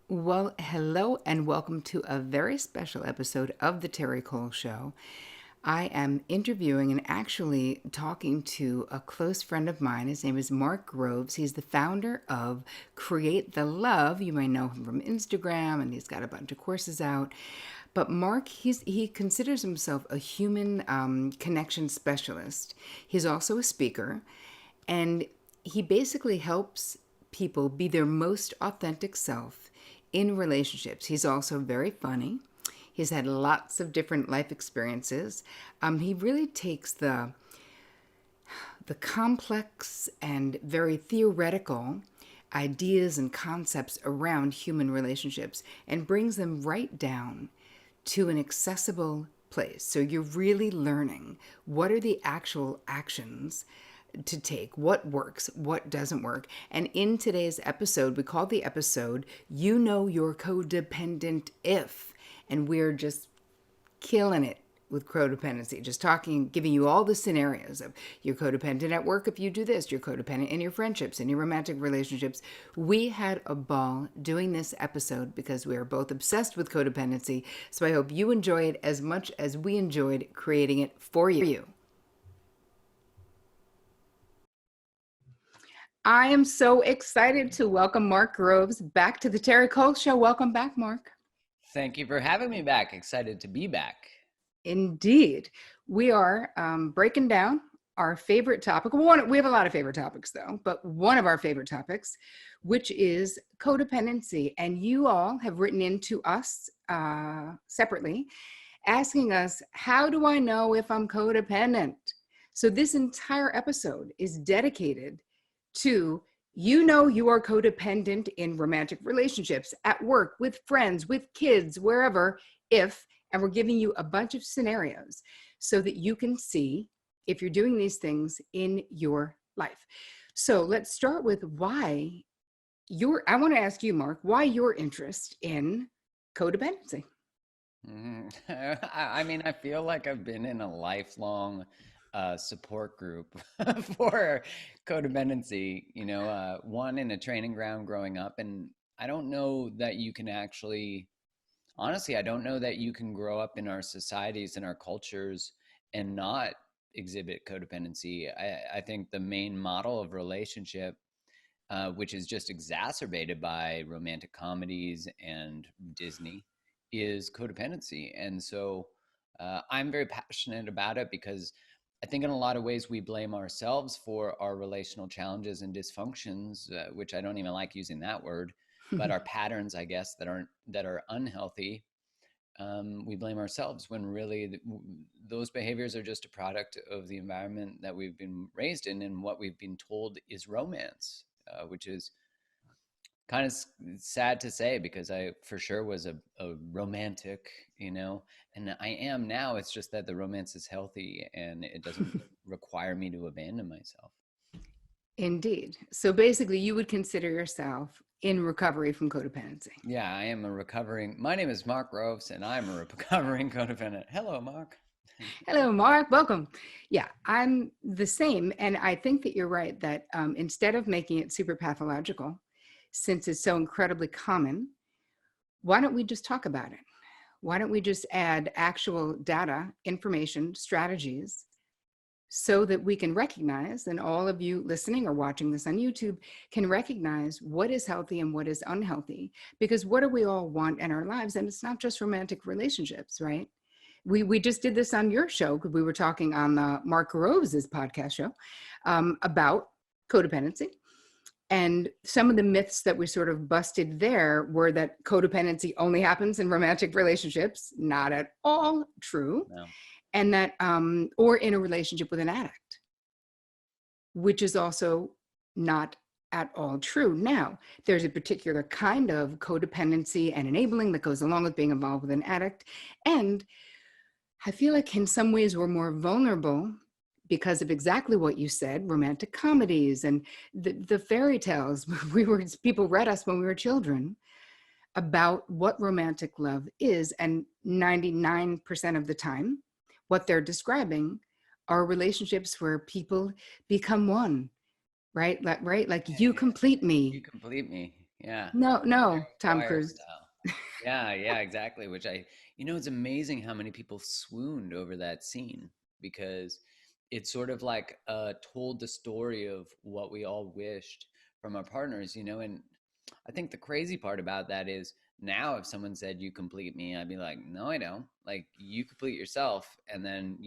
Well, hello and welcome to a very special episode of the Terri Cole Show. I am interviewing and actually talking to a close friend of mine. His name is Mark Groves. He's the founder of Create the Love. You may know him from Instagram, and he's got a bunch of courses out. But Mark, he considers himself a human connection specialist. He's also a speaker, and he basically helps people be their most authentic self in relationships. He's also very funny. He's had lots of different life experiences. He really takes the complex and very theoretical ideas and concepts around human relationships and brings them right down to an accessible place. So you're really learning what are the actual actions to take, what works, what doesn't work. And in today's episode, we called the episode, You Know You're Codependent If. And we're just killing it with codependency, just talking, giving you all the scenarios of you're codependent at work if you do this, you're codependent in your friendships, in your romantic relationships. We had a ball doing this episode because we are both obsessed with codependency. So I hope you enjoy it as much as we enjoyed creating it for you. I am so excited to welcome Mark Groves back to the Terri Cole Show. Welcome back, Mark. Thank you for having me back. Excited to be back. Indeed. We are breaking down our favorite topic. We have a lot of favorite topics, though, but one of our favorite topics, which is codependency. And you all have written into us separately, asking us, how do I know if I'm codependent? So this entire episode is dedicated to, you know, you are codependent in romantic relationships, at work, with friends, with kids, wherever, and we're giving you a bunch of scenarios so that you can see if you're doing these things in your life. So let's start with I want to ask you, Mark, why your interest in codependency? I mean, I feel like I've been in a lifelong support group for codependency, one in a training ground growing up. And I don't know that you can actually, honestly, I don't know that you can grow up in our societies and our cultures and not exhibit codependency. I think the main model of relationship, which is just exacerbated by romantic comedies and Disney, is codependency. And so I'm very passionate about it because I think in a lot of ways we blame ourselves for our relational challenges and dysfunctions, which I don't even like using that word, but our patterns, I guess, that are unhealthy. We blame ourselves when really those behaviors are just a product of the environment that we've been raised in and what we've been told is romance, which is kind of sad to say because I for sure was a romantic, and I am now. It's just that the romance is healthy and it doesn't require me to abandon myself. Indeed. So basically, you would consider yourself in recovery from codependency. Yeah, my name is Mark Groves and I'm a recovering codependent. Hello, Mark. Hello, Mark. Welcome. Yeah, I'm the same. And I think that you're right that instead of making it super pathological, since it's so incredibly common, why don't we just talk about it? Why don't we just add actual data, information, strategies so that we can recognize, and all of you listening or watching this on YouTube can recognize what is healthy and what is unhealthy? Because what do we all want in our lives? And it's not just romantic relationships, right? We just did this on your show because we were talking on the Mark Groves' podcast show about codependency. And some of the myths that we sort of busted there were that codependency only happens in romantic relationships. Not at all true. No. And that, or in a relationship with an addict, which is also not at all true. Now, there's a particular kind of codependency and enabling that goes along with being involved with an addict. And I feel like in some ways we're more vulnerable because of exactly what you said, romantic comedies and the fairy tales people read us when we were children about what romantic love is. And 99% of the time, what they're describing are relationships where people become one, right? Like you complete me. You complete me. Yeah. No, Tom Dyer Cruise. style. Yeah, yeah, exactly. Which it's amazing how many people swooned over that scene because it sort of like told the story of what we all wished from our partners, and I think the crazy part about that is now if someone said you complete me, I'd be like, no, I don't. Like you complete yourself and then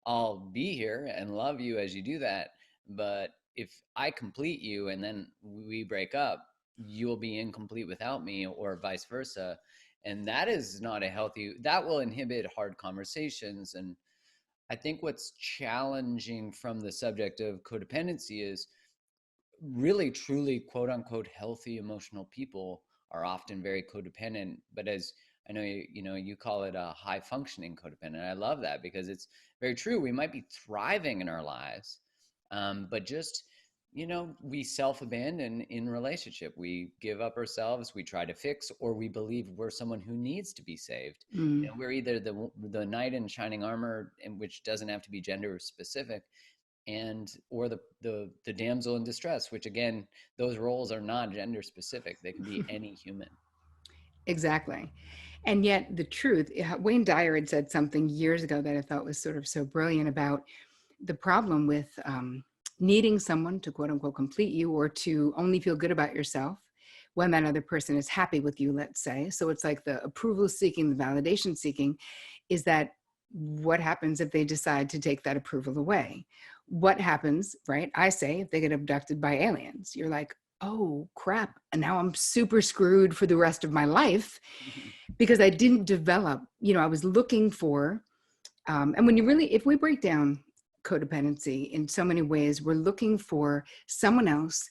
I'll be here and love you as you do that. But if I complete you and then we break up, you'll be incomplete without me or vice versa. And that is not a healthy, that will inhibit hard conversations. And I think what's challenging from the subject of codependency is really truly quote unquote healthy emotional people are often very codependent, but as I know you call it a high functioning codependent. I love that because it's very true. We might be thriving in our lives, but just we self-abandon in relationship. We give up ourselves, we try to fix, or we believe we're someone who needs to be saved. Mm. We're either the knight in shining armor, which doesn't have to be gender specific, and or the damsel in distress, which again, those roles are not gender specific. They can be any human. Exactly. And yet the truth, Wayne Dyer had said something years ago that I thought was sort of so brilliant about the problem with needing someone to quote unquote complete you or to only feel good about yourself when that other person is happy with you, let's say. So it's like the approval seeking, the validation seeking, is that what happens if they decide to take that approval away? What happens, right? I say if they get abducted by aliens, you're like, oh crap, and now I'm super screwed for the rest of my life because I didn't develop, I was looking for, and when you really, if we break down codependency in so many ways, we're looking for someone else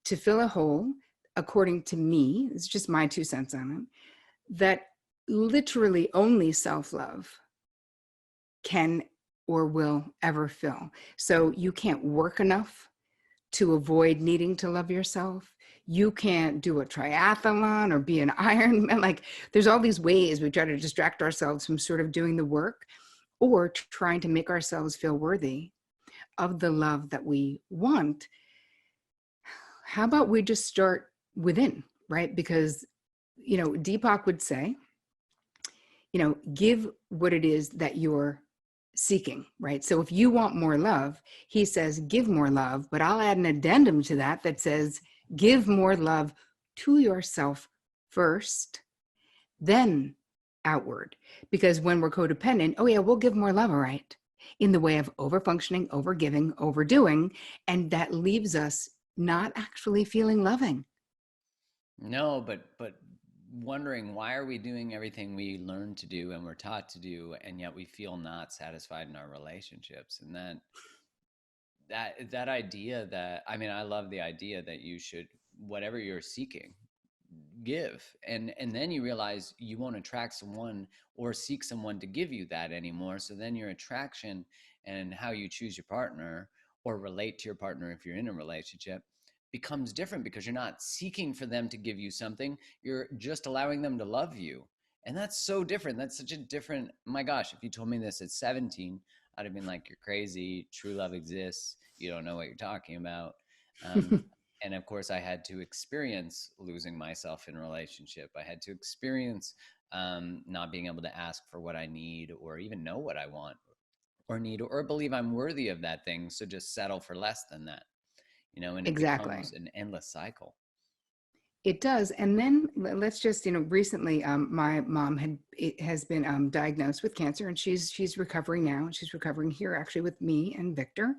to fill a hole, according to me, it's just my 2 cents on it, that literally only self-love can or will ever fill. So you can't work enough to avoid needing to love yourself. You can't do a triathlon or be an Ironman. Like there's all these ways we try to distract ourselves from sort of doing the work or trying to make ourselves feel worthy of the love that we want. How about we just start within, right? Because, Deepak would say, give what it is that you're seeking, right? So if you want more love, he says, give more love, but I'll add an addendum to that that says, give more love to yourself first, then outward. Because when we're codependent, oh yeah, we'll give more love, all right, in the way of over-functioning, over-giving, overdoing, and that leaves us not actually feeling loving. No, but wondering why are we doing everything we learn to do and we're taught to do, and yet we feel not satisfied in our relationships. And that idea that, I mean, I love the idea that you should, whatever you're seeking, give, and then you realize you won't attract someone or seek someone to give you that anymore. So then your attraction and how you choose your partner or relate to your partner if you're in a relationship becomes different because you're not seeking for them to give you something, you're just allowing them to love you. And that's so different. That's such a different, my gosh, if you told me this at 17, I'd have been like, you're crazy, true love exists, you don't know what you're talking about. um, and of course I had to experience losing myself in a relationship. I had to experience not being able to ask for what I need or even know what I want or need or believe I'm worthy of that thing, so just settle for less than that, and it Exactly. becomes an endless cycle. It does. And then let's just, recently my mom has been diagnosed with cancer and she's recovering now. She's recovering here actually with me and Victor.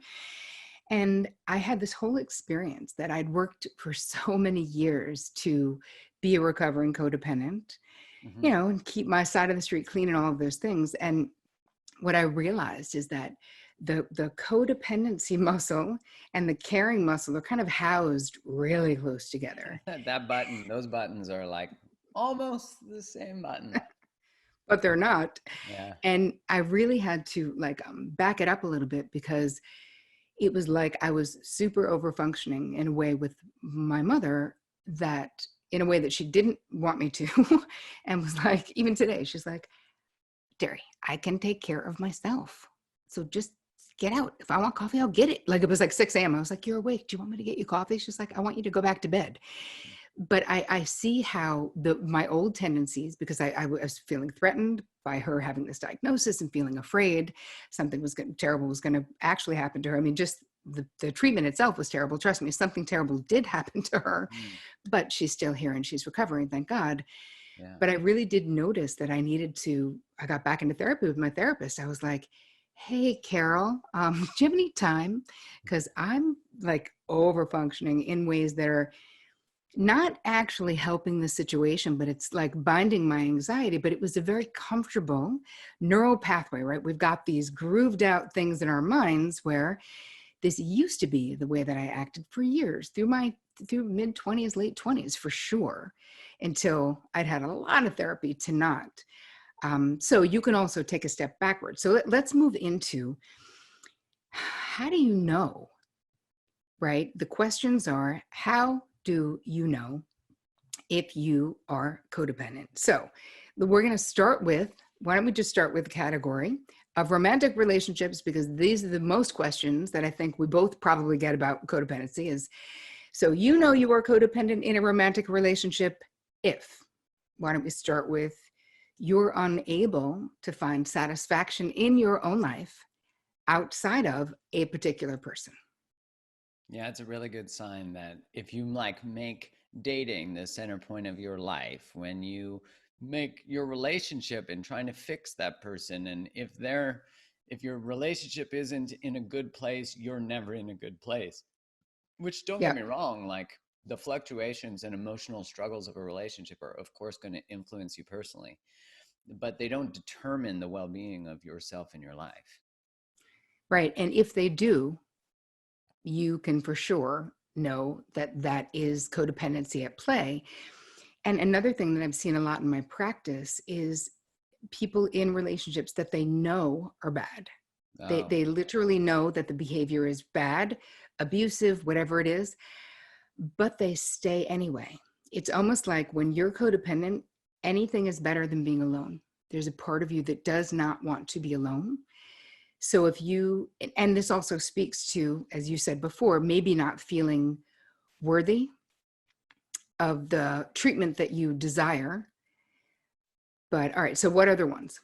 And I had this whole experience that I'd worked for so many years to be a recovering codependent, Hmm. and keep my side of the street clean and all of those things. And what I realized is that the codependency muscle and the caring muscle are kind of housed really close together, Those buttons are like almost the same button. but they're not. Yeah. And I really had to like back it up a little bit because it was like I was super over functioning in a way with my mother, that in a way that she didn't want me to. And was like, even today, she's like, Terri, I can take care of myself. So just get out. If I want coffee, I'll get it. Like it was like 6 a.m. I was like, you're awake. Do you want me to get you coffee? She's like, I want you to go back to bed. but I see how my old tendencies, because I was feeling threatened by her having this diagnosis and feeling afraid something terrible was going to actually happen to her. I mean, just the treatment itself was terrible. Trust me, something terrible did happen to her, Mm, but she's still here and she's recovering, thank God. yeah. But I really did notice that I got back into therapy with my therapist. I was like, hey, Carol, do you have any time? Because I'm like over functioning in ways that are not actually helping the situation, but it's like binding my anxiety. But it was a very comfortable neural pathway, right? We've got these grooved out things in our minds where this used to be the way that I acted for years through mid 20s, late 20s for sure, until I'd had a lot of therapy to not. So you can also take a step backward. So let's move into how do you know, right? The questions are, how do you know if you are codependent? So we're going to start with, why don't we just start with the category of romantic relationships, because these are the most questions that I think we both probably get about codependency is, so you know you are codependent in a romantic relationship if, why don't we start with, you're unable to find satisfaction in your own life outside of a particular person. Yeah, it's a really good sign that if you like make dating the center point of your life, when you make your relationship and trying to fix that person, and if your relationship isn't in a good place, you're never in a good place. Which, don't get me Yep. wrong, like the fluctuations and emotional struggles of a relationship are of course going to influence you personally, but they don't determine the well-being of yourself and your life. Right. And if they do, you can for sure know that that is codependency at play. And another thing that I've seen a lot in my practice is people in relationships that they know are bad. Oh, They literally know that the behavior is bad, abusive, whatever it is, but they stay anyway. It's almost like when you're codependent, anything is better than being alone. There's a part of you that does not want to be alone. So if you, and this also speaks to, as you said before, maybe not feeling worthy of the treatment that you desire. But all right, so what other ones?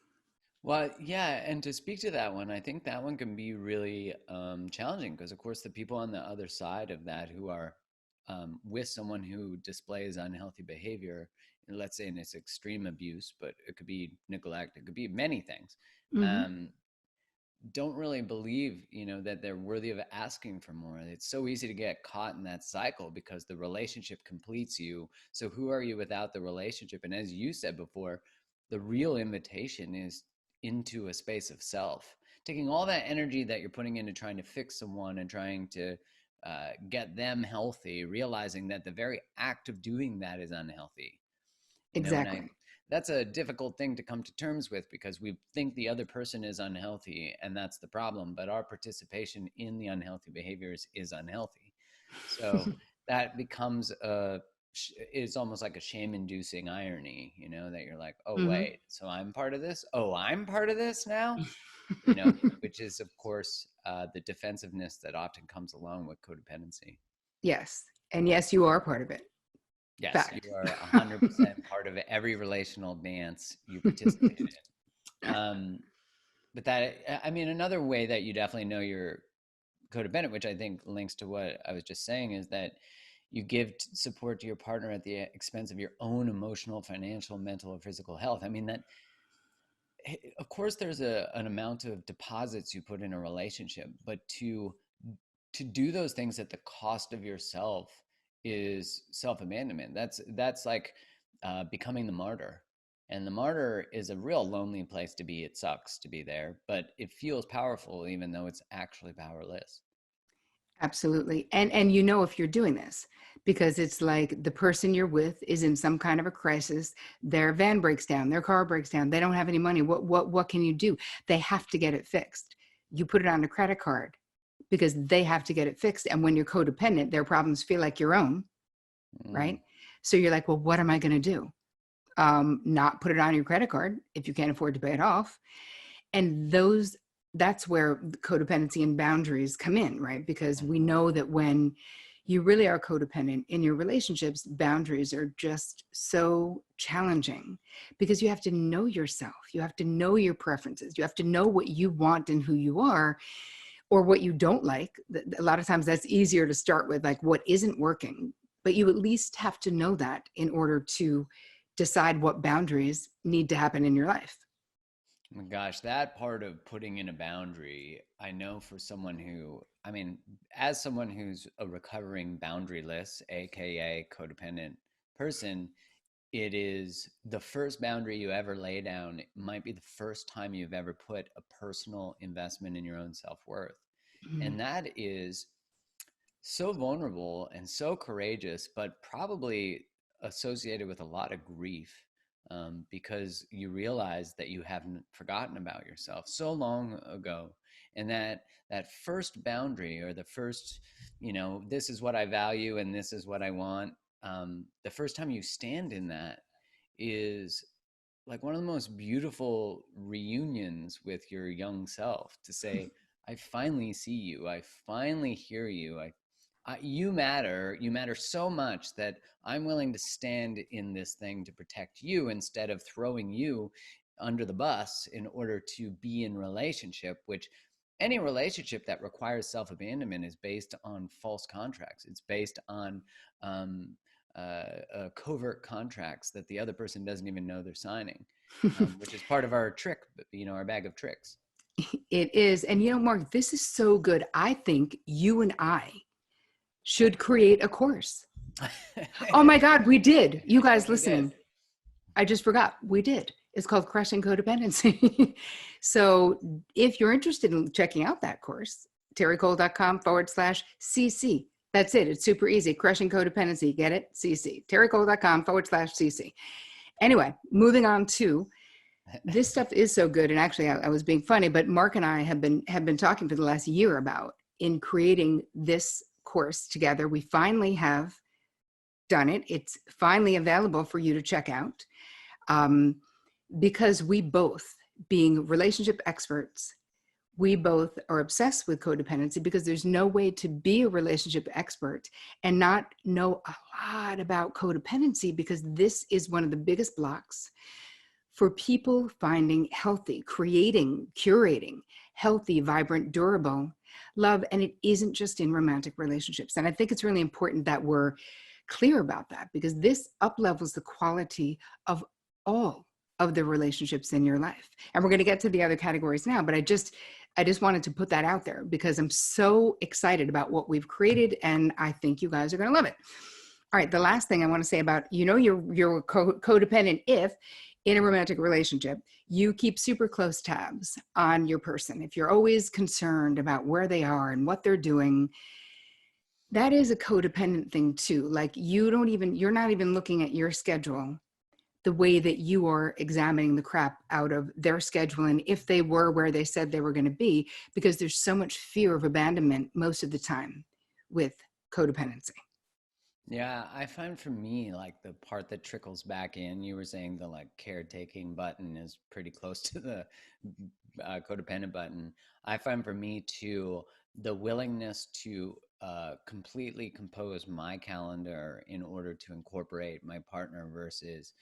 well, yeah, and to speak to that one, I think that one can be really challenging because, of course, the people on the other side of that who are with someone who displays unhealthy behavior, let's say in its extreme abuse, but it could be neglect, it could be many things, Mm-hmm. um, don't really believe, that they're worthy of asking for more. It's so easy to get caught in that cycle because the relationship completes you. So who are you without the relationship? And as you said before, the real invitation is into a space of self, taking all that energy that you're putting into trying to fix someone and trying to get them healthy, realizing that the very act of doing that is unhealthy. And I Exactly. that's a difficult thing to come to terms with because we think the other person is unhealthy and that's the problem, but our participation in the unhealthy behaviors is unhealthy. So that becomes it's almost like a shame inducing irony, that you're like, oh Mm-hmm. wait, so I'm part of this, oh I'm part of this now, which is of course the defensiveness that often comes along with codependency. Yes. And yes, you are part of it. Yes, you Fact. are 100% part of every relational dance you participate in. But that, I mean, another way that you definitely know you're codependent, which I think links to what I was just saying, is that you give support to your partner at the expense of your own emotional, financial, mental, or physical health. I mean, that, of course, there's an amount of deposits you put in a relationship, but to do those things at the cost of yourself is self-abandonment. That's like becoming the martyr, and the martyr is a real lonely place to be. It sucks to be there, but it feels powerful even though it's actually powerless. Absolutely. And you know if you're doing this because it's like the person you're with is in some kind of a crisis, their van breaks down, their car breaks down, they don't have any money. What can you do? They have to get it fixed. You put it on a credit card because they have to get it fixed. And when you're codependent, their problems feel like your own, Mm, right? So you're like, well, what am I going to do? Not put it on your credit card if you can't afford to pay it off. And that's where codependency and boundaries come in, right? Because we mhm. know that when you really are codependent in your relationships, boundaries are just so challenging because you have to know yourself. You have to know your preferences. You have to know what you want and who you are, or what you don't like. A lot of times that's easier to start with, like what isn't working, but you at least have to know that in order to decide what boundaries need to happen in your life. Oh my gosh, that part of putting in a boundary, I know for someone who, I mean, as someone who's a recovering boundaryless, AKA codependent person, it is the first boundary you ever lay down. It might be the first time you've ever put a personal investment in your own self-worth. Mhm. And that is so vulnerable and so courageous, but probably associated with a lot of grief, because you realize that you haven't forgotten about yourself so long ago, and that first boundary, or the first, this is what I value and this is what I want. The first time you stand in that is like one of the most beautiful reunions with your young self, to say, I finally see you, I finally hear you, you matter so much that I'm willing to stand in this thing to protect you instead of throwing you under the bus in order to be in relationship. Which any relationship that requires self-abandonment is based on false contracts. It's based on um, covert contracts that the other person doesn't even know they're signing, which is part of our trick, our bag of tricks. It is. And Mark, this is so good. I think you and I should create a course. Oh my God, we did. You I guys think we did. listening, I just forgot. We did. It's called Crushing Codependency. So if you're interested in checking out that course, terricole.com/CC. That's it. It's super easy. Crushing Codependency. Get it? CC. terricole.com/CC. Anyway, moving on to this stuff is so good. And actually, I was being funny, but Mark and I have been talking for the last year about in creating this course together. We finally have done it. It's finally available for you to check out, um, because we both, being relationship experts, we both are obsessed with codependency, because there's no way to be a relationship expert and not know a lot about codependency, because this is one of the biggest blocks for people finding healthy, creating, curating healthy, vibrant, durable love. And it isn't just in romantic relationships. And I think it's really important that we're clear about that, because this uplevels the quality of all of the relationships in your life. And we're going to get to the other categories now, but I just wanted to put that out there because I'm so excited about what we've created, and I think you guys are going to love it. All right, the last thing I want to say about, you're codependent if in a romantic relationship, you keep super close tabs on your person. If you're always concerned about where they are and what they're doing, that is a codependent thing too. Like you're not even looking at your schedule the way that you are examining the crap out of their schedule, and if they were where they said they were going to be, because there's so much fear of abandonment most of the time with codependency. Yeah, I find for me, like the part that trickles back in, you were saying the like caretaking button is pretty close to the codependent button. I find for me too, the willingness to completely compose my calendar in order to incorporate my partner versus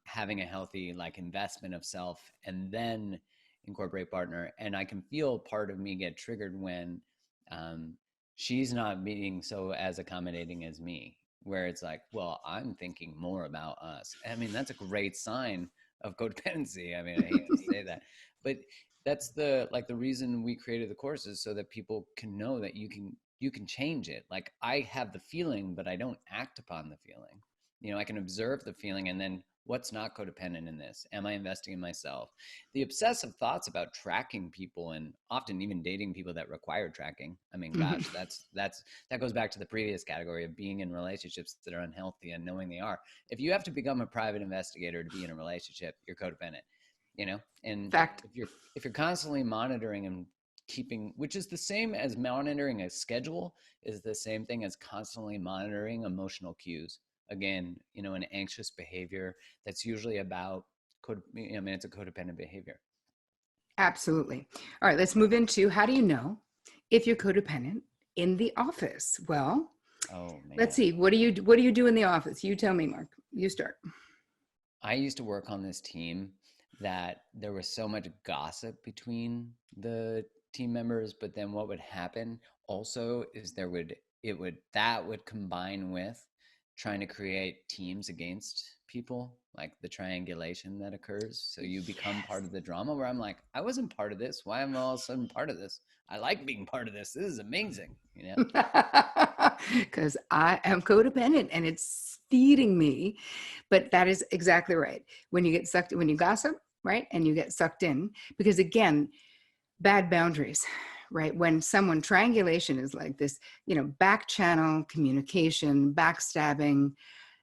having a healthy like investment of self and then incorporate partner. And I can feel part of me get triggered when um, she's not being so as accommodating as me, where it's like, well, I'm thinking more about us. I mean, that's a great sign of codependency. I mean, I hate to say that, but that's the reason we created the courses, so that people can know that you can change it. Like I have the feeling, but I don't act upon the feeling. I can observe the feeling, and then what's not codependent in this? Am I investing in myself? The obsessive thoughts about tracking people, and often even dating people that require tracking. I mean, gosh, that goes back to the previous category of being in relationships that are unhealthy and knowing they are. If you have to become a private investigator to be in a relationship, you're codependent. And Fact. if you're constantly monitoring and keeping, which is the same as monitoring a schedule, is the same thing as constantly monitoring emotional cues. Again, an anxious behavior that's usually about it's a codependent behavior. Absolutely. All right, let's move into, how do you know if you're codependent in the office? Well, Oh Let's man. see. What do you do in the office? You tell me, Mark. You start. I used to work on this team that there was so much gossip between the team members, but then what would happen also is that would combine with trying to create teams against people, like the triangulation that occurs. So you become part of the drama where I'm like, I wasn't part of this. Why am I all of a sudden part of this? I like being part of this. This is amazing, you know? Because I am codependent and it's feeding me. But that is exactly right. When you get sucked, when you gossip, right, and you get sucked in, because again, bad boundaries, right? When someone triangulation is like this, back channel communication, backstabbing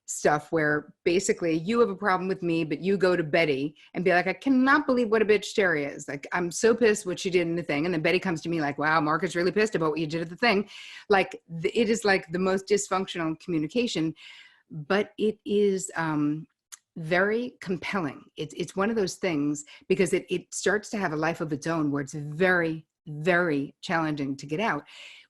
stuff where basically you have a problem with me, but you go to Betty and be like, I cannot believe what a bitch Terri is. Like, I'm so pissed what she did in the thing. And then Betty comes to me like, wow, Mark is really pissed about what you did at the thing. Like, it is like the most dysfunctional communication, but it is very compelling. It's one of those things because it starts to have a life of its own where it's very, very challenging to get out.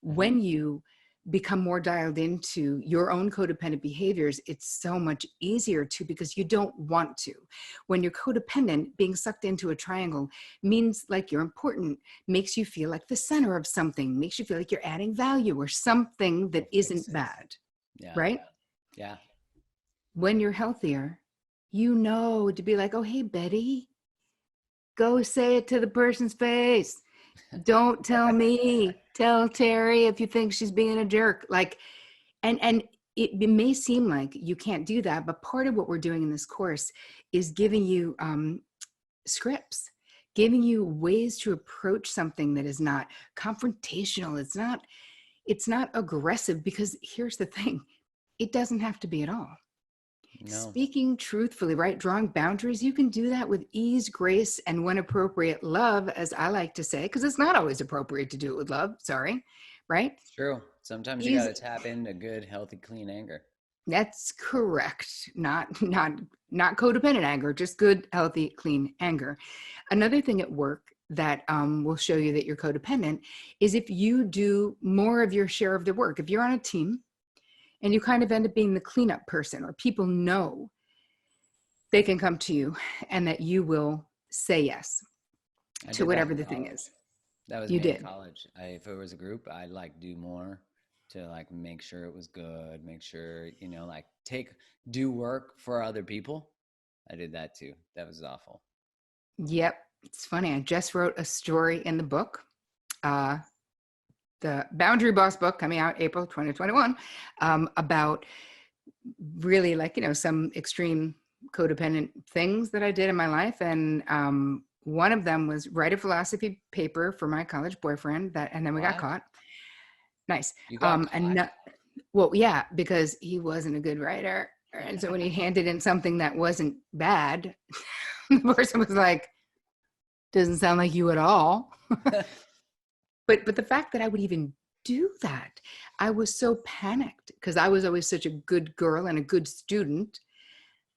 Hmm. When you become more dialed into your own codependent behaviors, it's so much easier to, because you don't want to. When you're codependent, being sucked into a triangle means like you're important, makes you feel like the center of something, makes you feel like you're adding value or something that Go fix isn't it. bad, Yeah. right? Yeah. When you're healthier, to be like, oh, hey, Betty, go say it to the person's face. Don't tell me. Tell Terri if you think she's being a jerk. Like, and it may seem like you can't do that, but part of what we're doing in this course is giving you scripts, giving you ways to approach something that is not confrontational. It's not aggressive, because here's the thing, it doesn't have to be at all. No. Speaking truthfully, right? Drawing boundaries, you can do that with ease, grace, and when appropriate, love, as I like to say, because it's not always appropriate to do it with love. Sorry, right? It's true. Sometimes you got Ease. to tap into good, healthy, clean anger. That's correct. Not codependent anger, just good, healthy, clean anger. Another thing at work that will show you that you're codependent is if you do more of your share of the work. If you're on a team and you kind of end up being the cleanup person, or people know they can come to you and that you will say yes I to did that whatever in the thing is. college. That was You me in did. college. If it was a group, I'd like do more to like make sure it was good, make sure, like do work for other people. I did that too. That was awful. Yep. It's funny. I just wrote a story in the book, uh, the Boundary Boss book, coming out April 2021, about really, like, some extreme codependent things that I did in my life. And one of them was write a philosophy paper for my college boyfriend, and then we got What? caught. Nice. You got And caught? no, well, yeah, because he wasn't a good writer. And so when he handed in something that wasn't bad, the person was like, doesn't sound like you at all. But the fact that I would even do that, I was so panicked because I was always such a good girl and a good student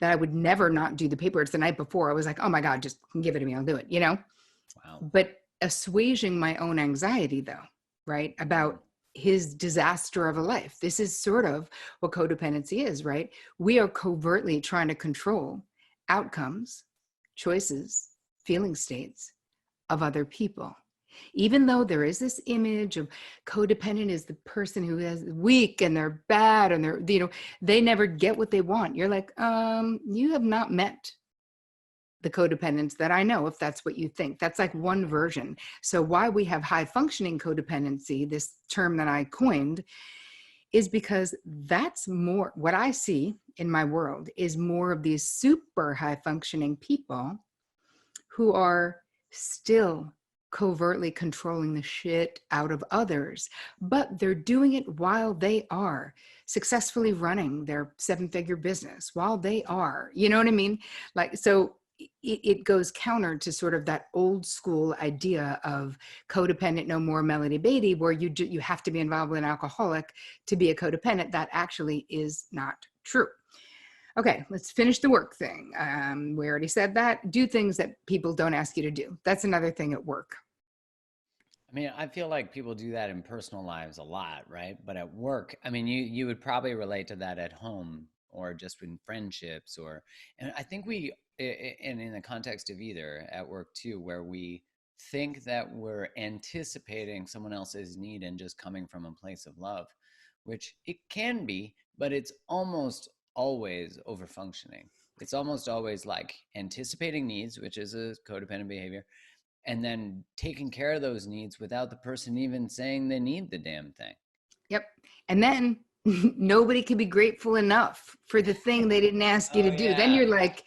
that I would never not do the paper. It's the night before. I was like, oh my God, just give it to me. I'll do it. Wow. But assuaging my own anxiety, though, right? Mm. About his disaster of a life. This is sort of what codependency is, right? We are covertly trying to control outcomes, choices, feeling states of other people. Even though there is this image of codependent is the person who is weak and they're bad and they never get what they want. You're like, you have not met the codependents that I know, if that's what you think. That's like one version. So why we have high functioning codependency, this term that I coined, is because that's more what I see in my world is more of these super high functioning people who are still covertly controlling the shit out of others, but they're doing it while they are successfully running their seven-figure business, while they are, you know what I mean? Like, so it goes counter to sort of that old school idea of codependent no more Melody Beatty, where you have to be involved with an alcoholic to be a codependent. That actually is not true. Okay, let's finish the work thing. We already said that. Do things that people don't ask you to do. That's another thing at work. mean, I feel like people do that in personal lives a lot, right? But at work, I mean, you would probably relate to that at home or just in friendships or, and I think and in the context of either at work too, where we think that we're anticipating someone else's need and just coming from a place of love, which it can be, but it's almost always over functioning. It's almost always like anticipating needs, which is a codependent behavior, and then taking care of those needs without the person even saying they need the damn thing. Yep. And then nobody can be grateful enough for the thing they didn't ask you Oh to do. Then yeah. you're like,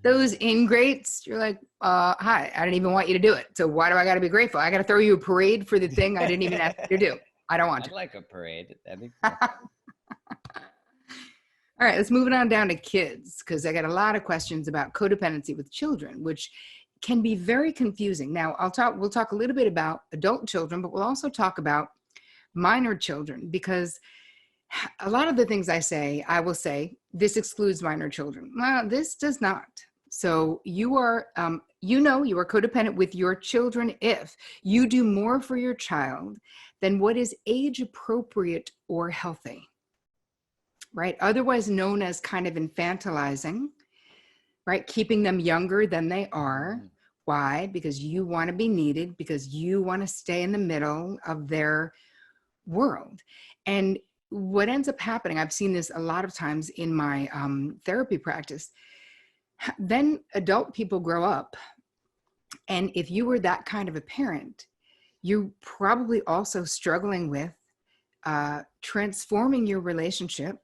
those ingrates, you're like, hi, I didn't even want you to do it. So why do I got to be grateful? I got to throw you a parade for the thing I didn't even ask you to do. I don't want I'd to. like a parade. That'd be All cool. right, let's move it on down to kids, because I got a lot of questions about codependency with children, which can be very confusing. Now, we'll talk a little bit about adult children, but we'll also talk about minor children, because a lot of the things I will say, this excludes minor children. Well, this does not. So you are, you are codependent with your children if you do more for your child than what is age appropriate or healthy, right? Otherwise known as kind of infantilizing, right? Keeping them younger than they are. Mm. Why? Because you want to be needed, because you want to stay in the middle of their world. And what ends up happening, I've seen this a lot of times in my therapy practice, then adult people grow up. And if you were that kind of a parent, you're probably also struggling with transforming your relationship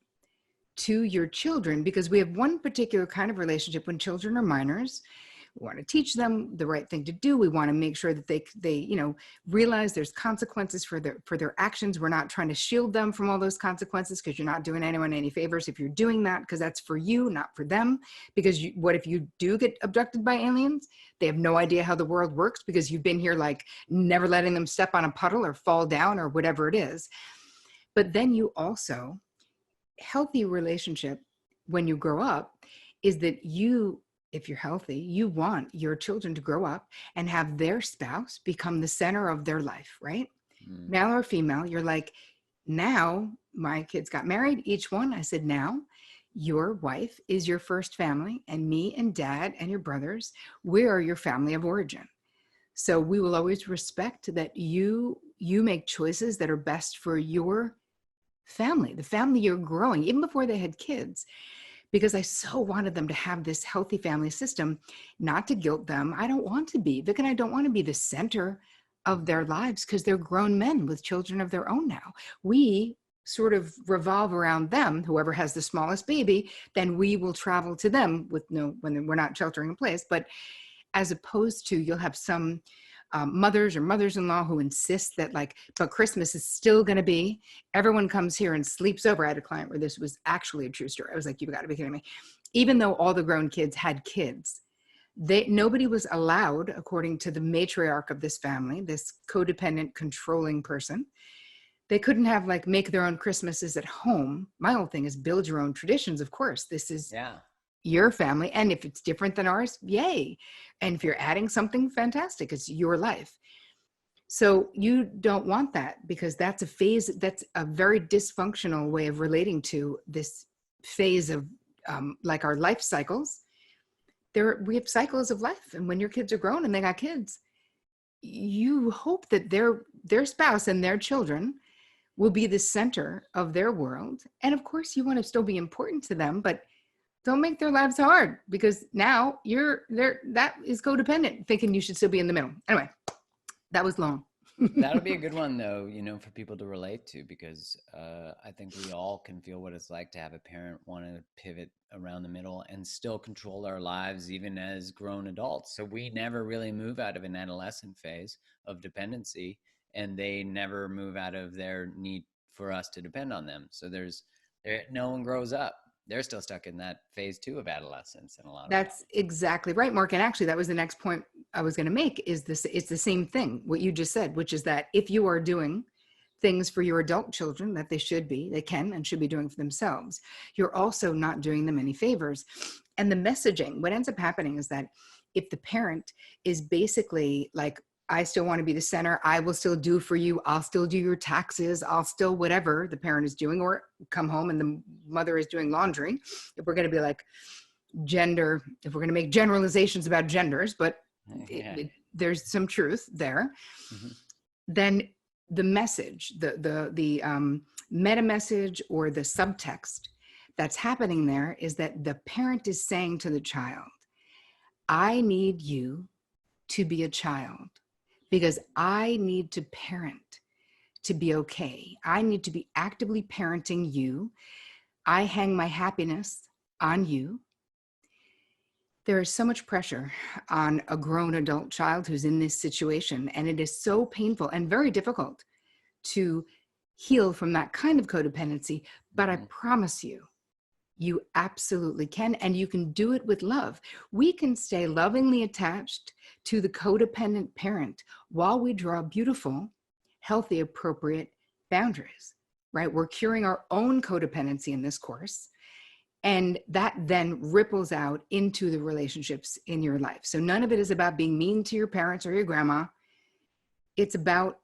to your children, because we have one particular kind of relationship when children are minors. We want to teach them the right thing to do. We want to make sure that they realize there's consequences for their actions. We're not trying to shield them from all those consequences, because you're not doing anyone any favors if you're doing that, because that's for you, not for them. Because what if you do get abducted by aliens? They have no idea how the world works, because you've been here like never letting them step on a puddle or fall down or whatever it is. But then you also, healthy relationship when you grow up is that you, if you're healthy, you want your children to grow up and have their spouse become the center of their life, right? Mm. Male or female, you're like, now my kids got married, each one. I said, now your wife is your first family, and me and dad and your brothers, we are your family of origin. So we will always respect that you make choices that are best for your family, the family you're growing, even before they had kids, because I so wanted them to have this healthy family system, not to guilt them. I don't want to be, Vic and I don't want to be the center of their lives, because they're grown men with children of their own now. We sort of revolve around them. Whoever has the smallest baby, then we will travel to them when we're not sheltering in place. But as opposed to, you'll have some mothers or mothers-in-law who insist that, like, but Christmas is still going to be, everyone comes here and sleeps over. I had a client where this was actually a true story. I was like, you've got to be kidding me. Even though all the grown kids had kids, nobody was allowed, according to the matriarch of this family, this codependent controlling person, they couldn't have like make their own Christmases at home. My whole thing is build your own traditions. Of course, this is Yeah. your family. And if it's different than ours, yay. And if you're adding something, fantastic, it's your life. So you don't want that, because that's a very dysfunctional way of relating to this phase of like our life cycles. We have cycles of life. And when your kids are grown and they got kids, you hope that their spouse and their children will be the center of their world. And of course you want to still be important to them, but don't make their lives hard, because now that is codependent, thinking you should still be in the middle. Anyway, that was long. That'll be a good one, though, for people to relate to, because I think we all can feel what it's like to have a parent want to pivot around the middle and still control our lives, even as grown adults. So we never really move out of an adolescent phase of dependency, and they never move out of their need for us to depend on them. So no one grows up. They're still stuck in that phase 2 of adolescence in a lot of ways. That's exactly right, Mark. And actually, that was the next point I was going to make, is this, it's the same thing, what you just said, which is that if you are doing things for your adult children that they can and should be doing for themselves, you're also not doing them any favors. And the messaging, what ends up happening is that if the parent is basically like I still want to be the center. I will still do for you. I'll still do your taxes. I'll still whatever the parent is doing, or come home and the mother is doing laundry. If we're going to be like gender, if we're going to make generalizations about genders, but Yeah. there's some truth there, Mhm. then the message, the meta message or the subtext that's happening there is that the parent is saying to the child, I need you to be a child because I need to parent to be okay. I need to be actively parenting you. I hang my happiness on you. There is so much pressure on a grown adult child who's in this situation, and it is so painful and very difficult to heal from that kind of codependency. But I Mhm. promise you, you absolutely can, and you can do it with love. We can stay lovingly attached to the codependent parent while we draw beautiful, healthy, appropriate boundaries, right? We're curing our own codependency in this course. And that then ripples out into the relationships in your life. So none of it is about being mean to your parents or your grandma. It's about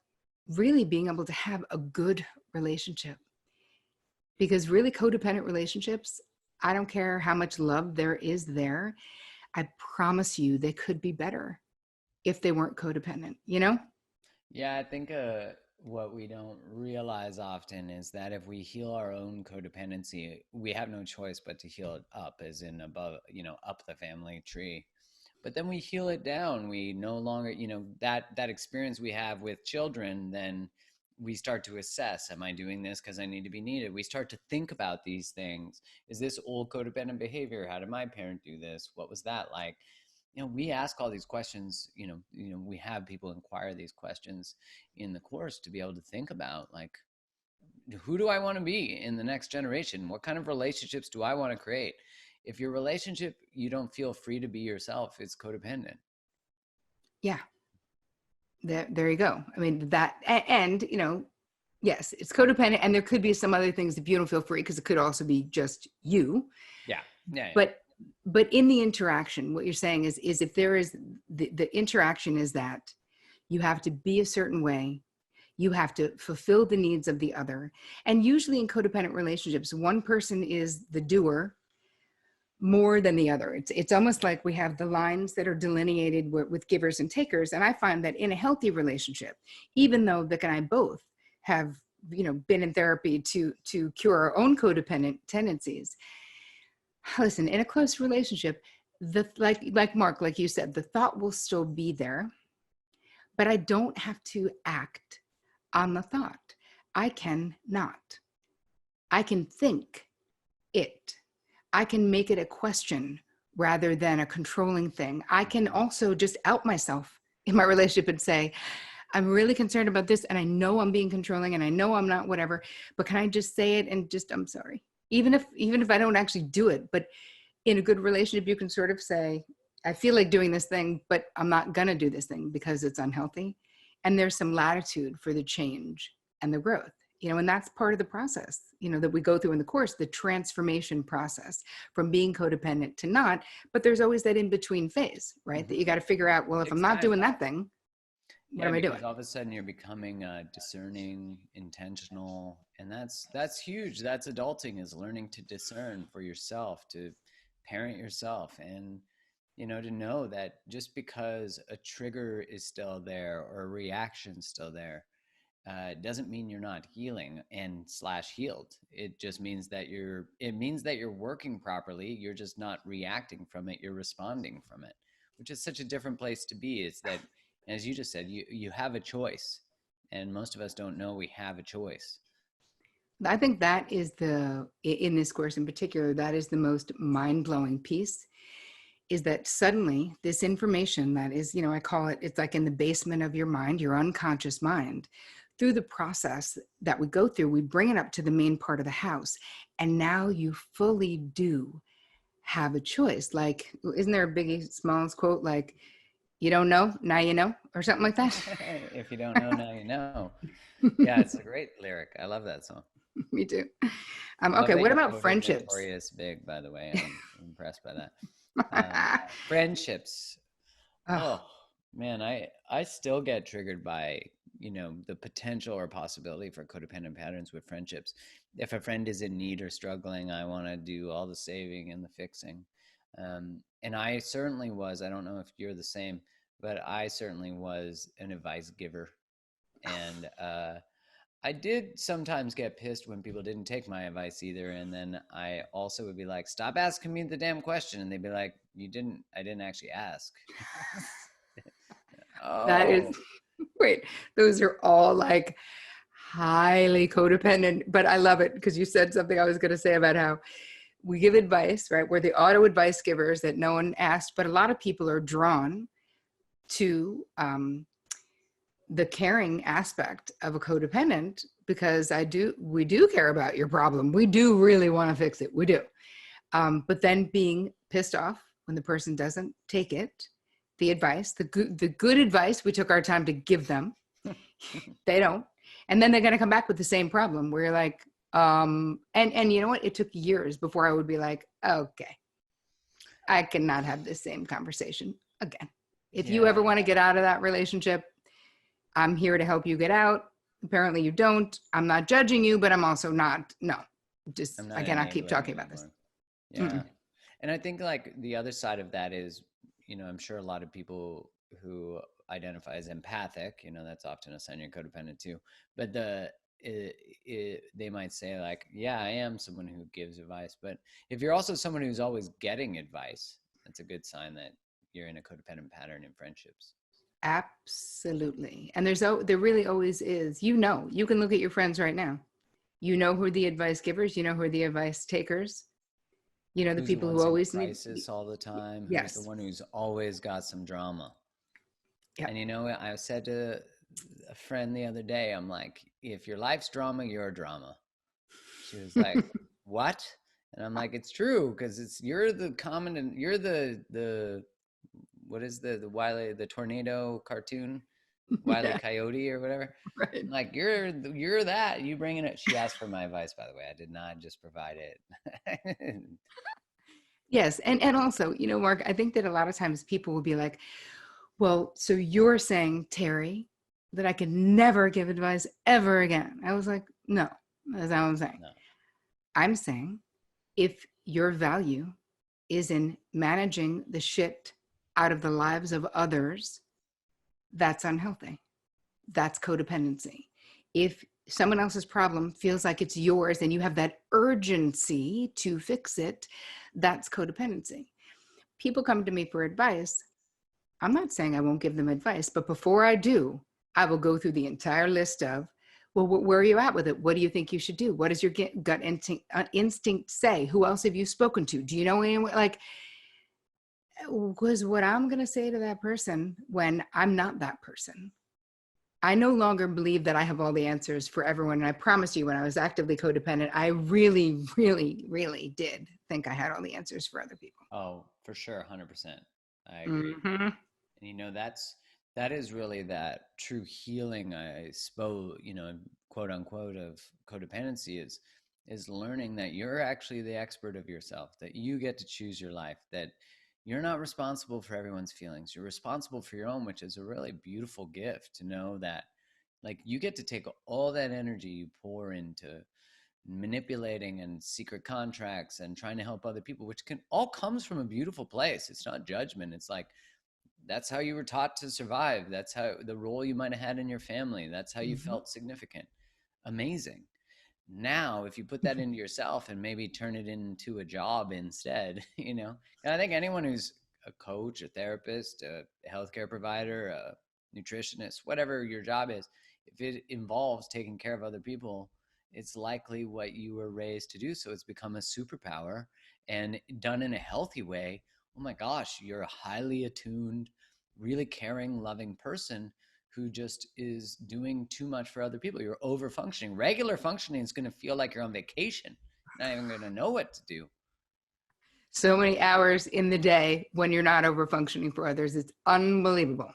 really being able to have a good relationship. Because really, codependent relationships, I don't care how much love there is there, I promise you they could be better if they weren't codependent, you know? Yeah, I think what we don't realize often is that if we heal our own codependency, we have no choice but to heal it up, as in above, up the family tree. But then we heal it down. We no longer, that experience we have with children, then we start to assess, am I doing this because I need to be needed? We start to think about these things. Is this old codependent behavior? How did my parent do this? What was that like? We ask all these questions. We have people inquire these questions in the course to be able to think about, like, who do I want to be in the next generation? What kind of relationships do I want to create? If your relationship, you don't feel free to be yourself, it's codependent. Yeah, there you go. I mean, that, and, yes, it's codependent. And there could be some other things if you don't feel free, because it could also be just you. Yeah, yeah, yeah. But in the interaction, what you're saying is if there is the interaction is that you have to be a certain way, you have to fulfill the needs of the other. And usually in codependent relationships, one person is the doer more than the other. It's almost like we have the lines that are delineated with givers and takers. And I find that in a healthy relationship, even though Vic and I both have been in therapy to cure our own codependent tendencies, listen, in a close relationship, the like Mark, like you said, the thought will still be there, but I don't have to act on the thought. I can not. I can think it. I can make it a question rather than a controlling thing. I can also just out myself in my relationship and say, I'm really concerned about this, and I know I'm being controlling, and I know I'm not whatever, but can I just say it and just, I'm sorry. Even if I don't actually do it, but in a good relationship, you can sort of say, I feel like doing this thing, but I'm not going to do this thing because it's unhealthy. And there's some latitude for the change and the growth, and that's part of the process, that we go through in the course, the transformation process from being codependent to not. But there's always that in between phase, right? That Mhm. you got to figure out, well, if I'm Takes not time. doing that thing, what Yeah, am I because doing? all of a sudden you're becoming discerning, intentional, and that's huge. That's adulting, is learning to discern for yourself, to parent yourself, and to know that just because a trigger is still there or a reaction still there, doesn't mean you're not healing and slash healed. It just means that you're working properly. You're just not reacting from it. You're responding from it, which is such a different place to be. Is that, as you just said, you have a choice, and most of us don't know we have a choice. I think that is in this course in particular, that is the most mind-blowing piece, is that suddenly this information that is, I call it, it's like in the basement of your mind, your unconscious mind. Through the process that we go through, we bring it up to the main part of the house. And now you fully do have a choice. Like, isn't there a Biggie Smalls quote like, you don't know, now you know, or something like that? If you don't know, now you know. Yeah, it's a great lyric. I love that song. Me too. I love Okay, that what you about quoted friendships? Notorious Big, by the way. I'm impressed by that. Friendships. Oh, Oh, Man, I still get triggered by, the potential or possibility for codependent patterns with friendships. If a friend is in need or struggling, I want to do all the saving and the fixing. And I certainly was, I don't know if you're the same, but I certainly was an advice giver. And I did sometimes get pissed when people didn't take my advice either. And then I also would be like, stop asking me the damn question. And they'd be like, I didn't actually ask. That is, Oh, wait, those are all like highly codependent, but I love it because you said something I was going to say about how we give advice, right? We're the auto advice givers that no one asked, but a lot of people are drawn to the caring aspect of a codependent because we do care about your problem. We do really want to fix it. We do. But then being pissed off when the person doesn't take it, the advice, the good advice we took our time to give them, they don't. And then they're going to come back with the same problem where you're like, and you know what? It took years before I would be like, okay, I cannot have this same conversation again. If you ever yeah. want to get out of that relationship, I'm here to help you get out. Apparently you don't. I'm not judging you, but I'm also not, no, just, I'm I not cannot keep enabling talking you about this. anymore. Yeah. Mm-mm. And I think like the other side of that is, I'm sure a lot of people who identify as empathic, that's often a sign you're codependent too. But they might say like, yeah, I am someone who gives advice. But if you're also someone who's always getting advice, that's a good sign that you're in a codependent pattern in friendships. Absolutely. And there really always is, you can look at your friends right now. You know who are the advice givers, you know who are the advice takers, the Who's the people who one's in always need, crisis all the time? Who's the yes. one who's always got some drama? Yep. And I said to a friend the other day, I'm like, if your life's drama, you're a drama. She was like, what? And I'm like, it's true because you're the common and you're the what is the Wiley the tornado cartoon, Wiley Yeah, Coyote or whatever. right. I'm like you're that. You bringing it. She asked for my advice, by the way. I did not just provide it. Yes. And also, Mark, I think that a lot of times people will be like, well, so you're saying, Terry, that I could never give advice ever again. I was like, no, that's not what I'm saying. No. I'm saying if your value is in managing the shit out of the lives of others, that's unhealthy. That's codependency. If someone else's problem feels like it's yours and you have that urgency to fix it, that's codependency. People come to me for advice. I'm not saying I won't give them advice, but before I do, I will go through the entire list of, well, where are you at with it? What do you think you should do? What does your gut instinct say? Who else have you spoken to? Do you know anyone? Like, because what I'm going to say to that person when I'm not that person, I no longer believe that I have all the answers for everyone. And I promise you, when I was actively codependent, I really, really, really did think I had all the answers for other people. Oh, for sure, 100%. I agree. Mm-hmm. And that is really that true healing, I suppose, quote unquote, of codependency is learning that you're actually the expert of yourself, that you get to choose your life, that you're not responsible for everyone's feelings. You're responsible for your own, which is a really beautiful gift to know that like you get to take all that energy you pour into manipulating and secret contracts and trying to help other people, which can all comes from a beautiful place. It's not judgment. It's like that's how you were taught to survive. That's how the role you might have had in your family. That's how you Mm-hmm. felt significant. Amazing. Now, if you put that into yourself and maybe turn it into a job instead, and I think anyone who's a coach, a therapist, a healthcare provider, a nutritionist, whatever your job is, if it involves taking care of other people, it's likely what you were raised to do. So it's become a superpower and done in a healthy way. Oh my gosh, you're a highly attuned, really caring, loving person who just is doing too much for other people. You're over functioning. Regular functioning is going to feel like you're on vacation. You're not even going to know what to do. So many hours in the day when you're not over functioning for others. It's unbelievable.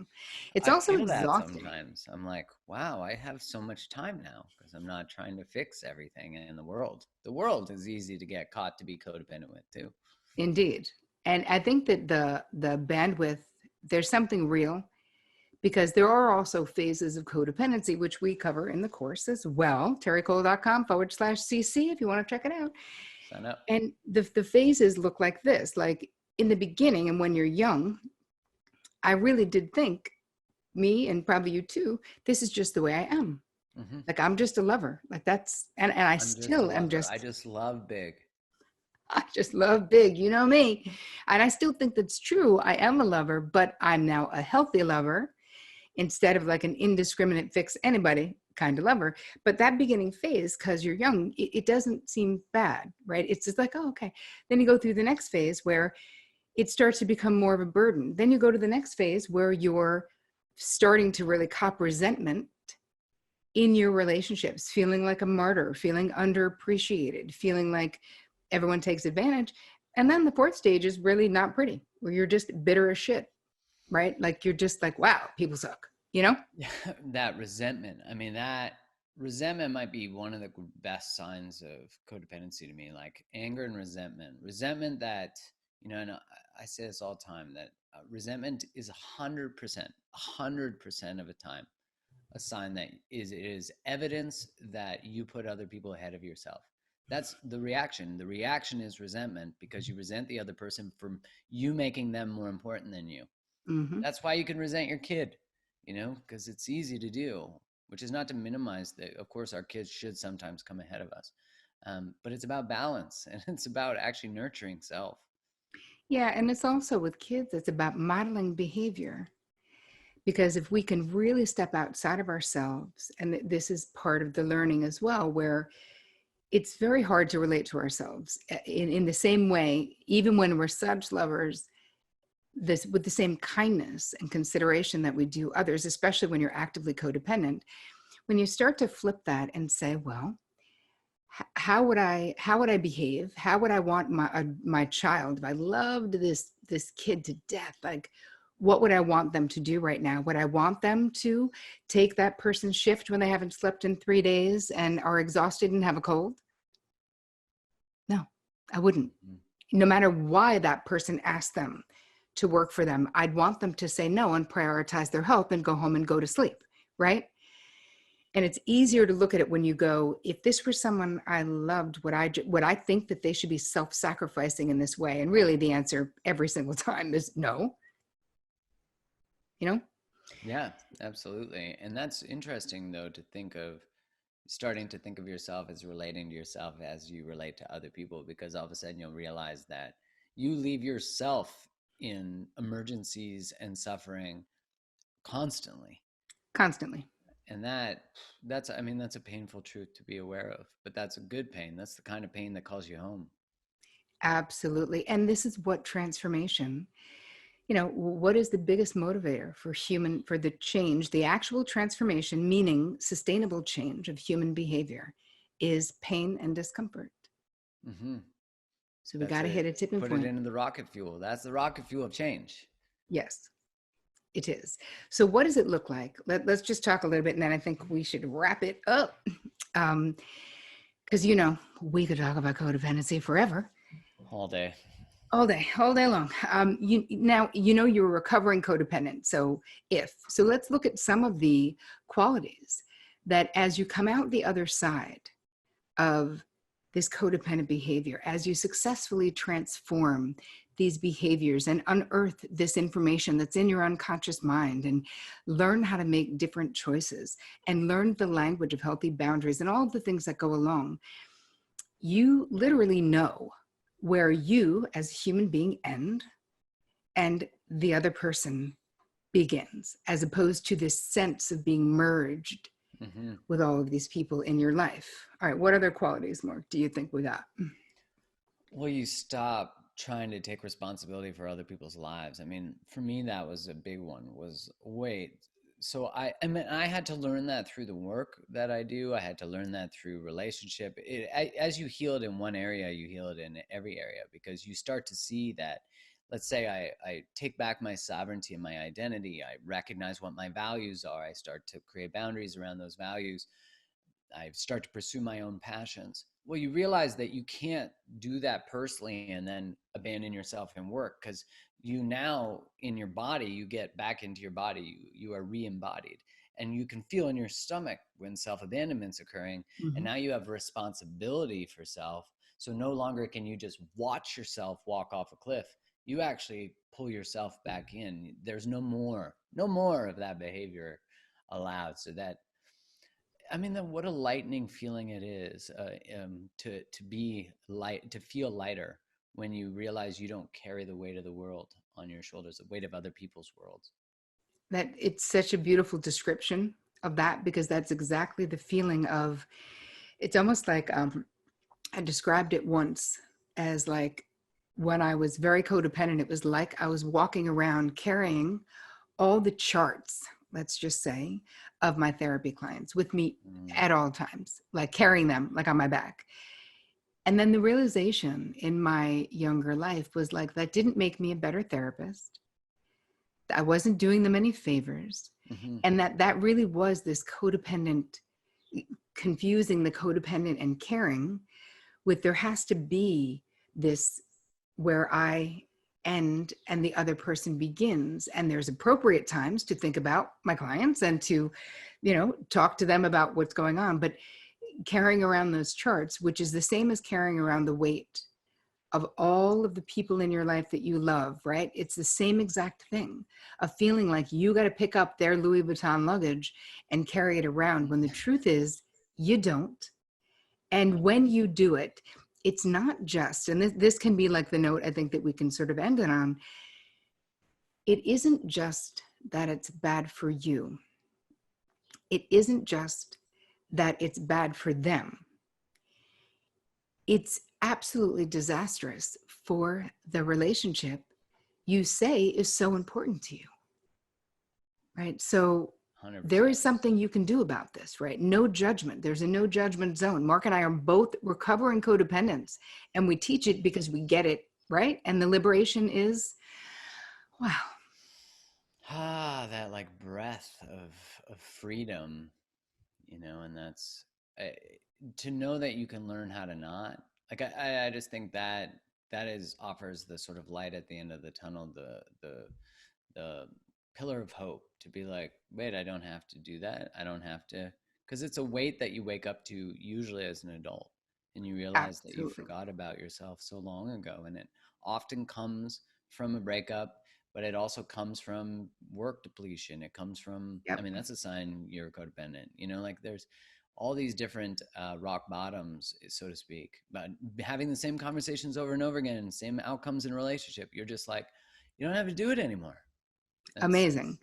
It's I also feel that exhausting. sometimes. I'm like, wow, I have so much time now because I'm not trying to fix everything in the world. The world is easy to get caught to be codependent with too. Indeed. And I think that the bandwidth, there's something real. because there are also phases of codependency, which we cover in the course as well. terricole.com/cc if you want to check it out. Sign up. And the phases look like this. Like in the beginning and when you're young, I really did think, me and probably you too, this is just the way I am. Mm-hmm. Like I'm just a lover. Like that's, and I I'm just a still am lover. just, I just love big. I just love big, you know me. And I still think that's true. I am a lover, but I'm now a healthy lover instead of like an indiscriminate fix anybody kind of lover. But that beginning phase, because you're young, it doesn't seem bad, right? It's just like, oh, okay. Then you go through the next phase where it starts to become more of a burden. Then you go to the next phase where you're starting to really cop resentment in your relationships, feeling like a martyr, feeling underappreciated, feeling like everyone takes advantage. And then the fourth stage is really not pretty, where you're just bitter as shit, right? Like you're just like, wow, people suck, you know? Yeah, that resentment. I mean, that resentment might be one of the best signs of codependency to me, like anger and resentment. Resentment that, and I say this all the time, that resentment is 100% of the time a sign that it is evidence that you put other people ahead of yourself. That's the reaction. The reaction is resentment because you resent the other person for you making them more important than you. Mm-hmm. That's why you can resent your kid, because it's easy to do, which is not to minimize that. Of course, our kids should sometimes come ahead of us. But it's about balance and it's about actually nurturing self. Yeah. And it's also with kids, it's about modeling behavior. Because if we can really step outside of ourselves, and this is part of the learning as well, where it's very hard to relate to ourselves in the same way, even when we're such lovers, this with the same kindness and consideration that we do others, especially when you're actively codependent. When you start to flip that and say, well, how would I behave? How would I want my child, if I loved this kid to death, like what would I want them to do right now? Would I want them to take that person's shift when they haven't slept in 3 days and are exhausted and have a cold? No, I wouldn't. Mm-hmm. No matter why that person asked them to work for them, I'd want them to say no and prioritize their health and go home and go to sleep, right? And it's easier to look at it when you go, if this were someone I loved, would I think that they should be self-sacrificing in this way? And really the answer every single time is no, you know? Yeah, absolutely. And that's interesting, though, to think of starting to think of yourself as relating to yourself as you relate to other people, because all of a sudden you'll realize that you leave yourself in emergencies and suffering constantly. Constantly. And I mean, that's a painful truth to be aware of, but that's a good pain. That's the kind of pain that calls you home. Absolutely. And this is what transformation, what is the biggest motivator for the change, the actual transformation, meaning sustainable change of human behavior, is pain and discomfort. Hmm. So we got That's to hit it. a tipping Put it point. into the rocket fuel. That's the rocket fuel of change. Yes, it is. So what does it look like? Let's just talk a little bit, and then I think we should wrap it up. Because, we could talk about codependency forever. All day. All day long. You're a recovering codependent. So let's look at some of the qualities that as you come out the other side of this codependent behavior, as you successfully transform these behaviors and unearth this information that's in your unconscious mind and learn how to make different choices and learn the language of healthy boundaries and all of the things that go along, you literally know where you as a human being end and the other person begins, as opposed to this sense of being merged Hmm. with all of these people in your life. All right, what other qualities, Mark, do you think we got? Well, you stop trying to take responsibility for other people's lives. I mean, for me, that was a big one. Was wait, so I mean, I had to learn that through the work that I do. I had to learn that through relationship. As you heal it in one area, you heal it in every area, because you start to see that. Let's say I take back my sovereignty and my identity. I recognize what my values are. I start to create boundaries around those values. I start to pursue my own passions. Well, you realize that you can't do that personally and then abandon yourself in work, because you now in your body, you get back into your body, you are re-embodied, and you can feel in your stomach when self-abandonment's occurring. And Mm-hmm. now you have responsibility for self. So no longer can you just watch yourself walk off a cliff. You actually pull yourself back in. There's no more of that behavior allowed. So that, I mean, then what a lightening feeling it is, to be light, to feel lighter when you realize you don't carry the weight of the world on your shoulders, the weight of other people's worlds. That it's such a beautiful description of that, because that's exactly the feeling of, it's almost like, I described it once as like, when I was very codependent, it was like I was walking around carrying all the charts, let's just say, of my therapy clients with me Mm. at all times, like carrying them like on my back. And then the realization in my younger life was like, that didn't make me a better therapist. I wasn't doing them any favors. Hmm. And that really was this codependent, confusing the codependent and caring with, there has to be this where I end and the other person begins. And there's appropriate times to think about my clients and to, talk to them about what's going on. But carrying around those charts, which is the same as carrying around the weight of all of the people in your life that you love, right? It's the same exact thing, of feeling like you got to pick up their Louis Vuitton luggage and carry it around, when the truth is you don't. And when you do it, it's not just, and this can be like the note I think that we can sort of end it on. It isn't just that it's bad for you. It isn't just that it's bad for them. It's absolutely disastrous for the relationship you say is so important to you, right? So there 100%. is something you can do about this, right? No judgment. There's a no judgment zone. Mark and I are both recovering codependence, and we teach it because we get it, right? And the liberation is, wow. That like breath of freedom, and that's, I, to know that you can learn how to not, like, I just think that that is offers the sort of light at the end of the tunnel, the pillar of hope, to be like, wait, I don't have to do that. I don't have to, because it's a weight that you wake up to usually as an adult, and you realize that you Absolutely. forgot about yourself so long ago. And it often comes from a breakup, but it also comes from work depletion. It comes from, I Yep. mean, that's a sign you're codependent. Like there's all these different rock bottoms, so to speak, but having the same conversations over and over again, same outcomes in a relationship, you're just like, you don't have to do it anymore. Amazing.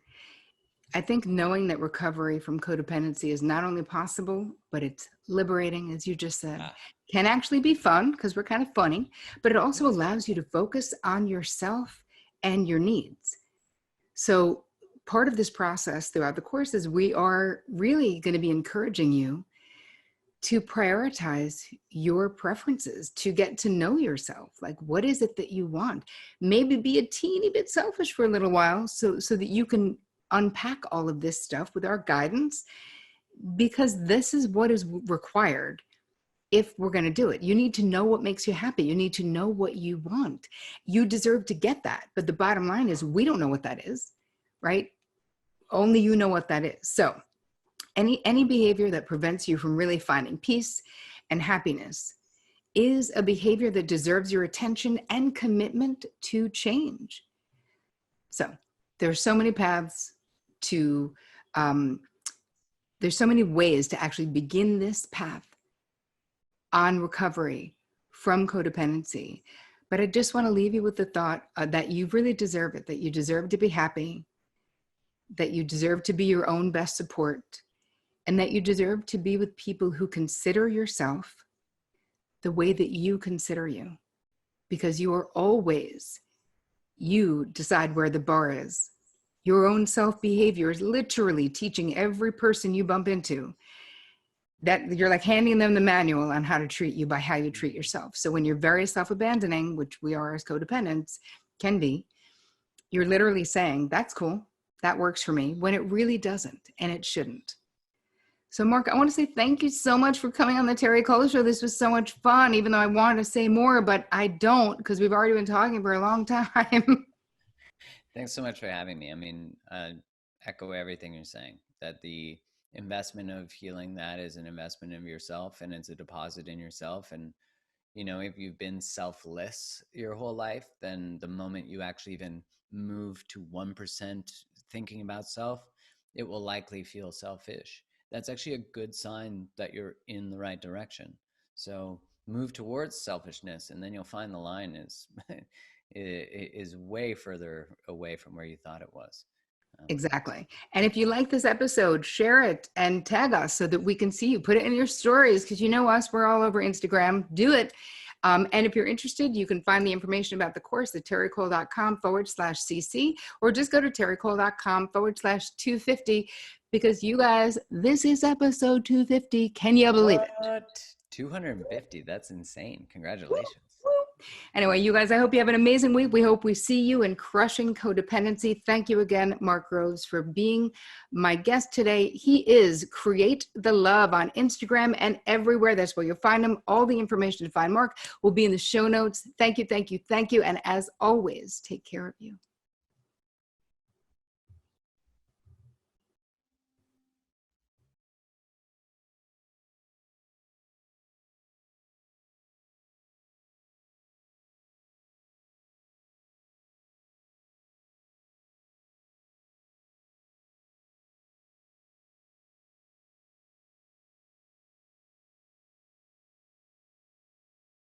That's I think knowing that recovery from codependency is not only possible, but it's liberating, as you just said, ah, can actually be fun because we're kind of funny, but it it also is. allows you to focus on yourself and your needs. So part of this process throughout the course is we are really going to be encouraging you to prioritize your preferences, to get to know yourself. Like, what is it that you want? Maybe be a teeny bit selfish for a little while so that you can unpack all of this stuff with our guidance, because this is what is required if we're going to do it. You need to know what makes you happy. You need to know what you want. You deserve to get that. But the bottom line is, we don't know what that is, right? Only you know what that is. So any behavior that prevents you from really finding peace and happiness is a behavior that deserves your attention and commitment to change. So there's so many paths to, um, there's so many ways to actually begin this path on recovery from codependency. But I just want to leave you with the thought that you really deserve it, that you deserve to be happy, that you deserve to be your own best support, and that you deserve to be with people who consider yourself the way that you consider you, because you are always, you decide where the bar is. Your own self-behavior is literally teaching every person you bump into that you're like handing them the manual on how to treat you by how you treat yourself. So when you're very self-abandoning, which we are as codependents, can be, you're literally saying, that's cool, that works for me, when it really doesn't, and it shouldn't. So Mark, I want to say thank you so much for coming on the Terri Cole Show. This was so much fun, even though I wanted to say more, but I don't, because we've already been talking for a long time. Thanks so much for having me. I mean, echo everything you're saying, that the investment of healing that is an investment of yourself and it's a deposit in yourself. And, you know, if you've been selfless your whole life, then the moment you actually even move to 1% thinking about self, it will likely feel selfish. That's actually a good sign that you're in the right direction. So move towards selfishness, and then you'll find the line is is way further away from where you thought it was. Um, Exactly. And if you like this episode, share it and tag us so that we can see you. Put it in your stories because you know us, we're all over Instagram. Do it. And if you're interested, you can find the information about the course at terricole.com/CC, or just go to terricole.com/250 because you guys, this is episode 250. Can you believe it? what? 250? That's insane. Congratulations. Anyway, you guys, I hope you have an amazing week. We hope we see you in Crushing Codependency. Thank you again, Mark Groves, for being my guest today. He is Create the Love on Instagram and everywhere. That's where you'll find him. All the information to find Mark will be in the show notes. Thank you, thank you, thank you. And as always, take care of you.